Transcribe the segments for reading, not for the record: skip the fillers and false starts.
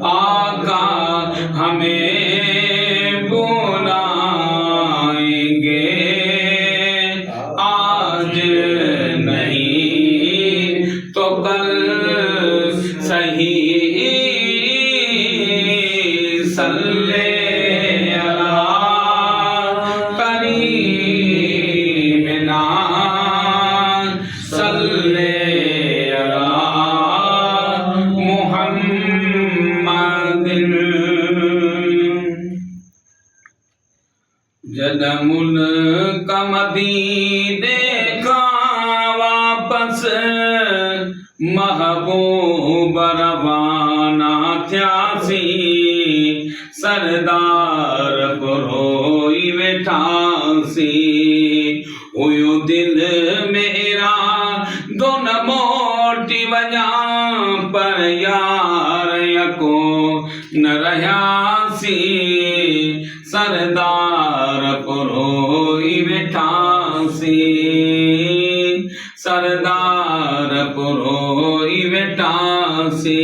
आका हमें बुलाएंगे, आज नहीं तो कल सही। सल्ले अला करीमिना, सल्ले जदमुल कमदी देखा वापस, महबूब रवाना थ्यासी। सरदार रोई वेठासी, हुयो दिल मेरा दोन मोटी वञा, पर यार यको न रहियासी। सरदार रोई वेठासी, सरदार रोई वेठासी।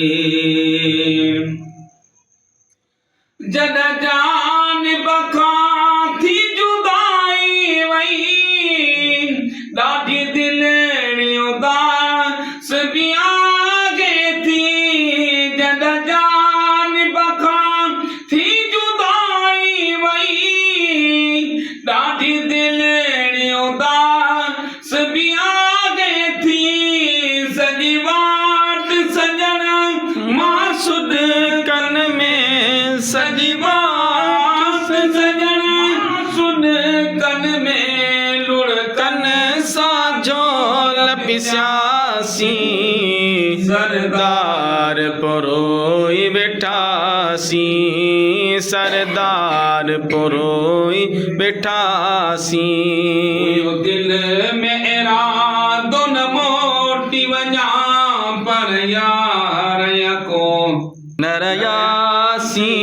जद जान बखा थी जुदाई वई, ॾाढी दिलि उदास भी आगे थी। जद जान बखा थी जुदाई वई, ॾाढी दिलि उदास भी आगे थी। सॼी वाट सजण मासुद कन में, सॼी वाट सजण मासुद कन में, लुढ़कन सां झोल पिसासी। सरदार रोई वेठासी, सरदार रोई वेठासी। दिल मेरा दोन मोटी वञा, पर यार यको न रहियासी।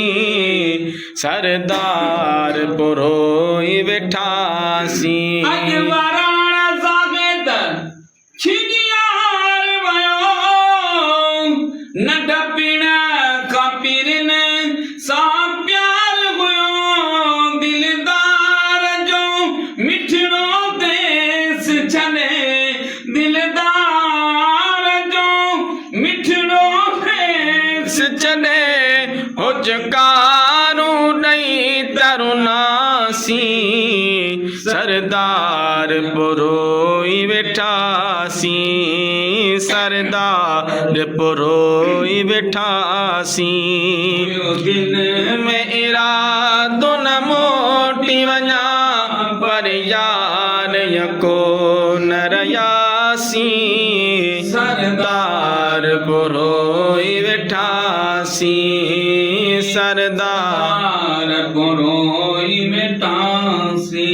सरदार रोई वेठासी। अॼु वाराणसी में त छिॼियार वयो, नंढ पिण खां पिरनि सां प्यार हुयो। दिलदार जो मिठड़ो देस छॾे, दिलदार जो मिठड़ो देस छॾे, हुजकारू ॾई तरुनासी। सरदार रोई वेठासी, सरदार रोई वेठासी। दिल में इरादो न मोटी वञा, पर यार यको न रहियासी। सरदार रोई वेठासी, सरदार रोई वेठासी।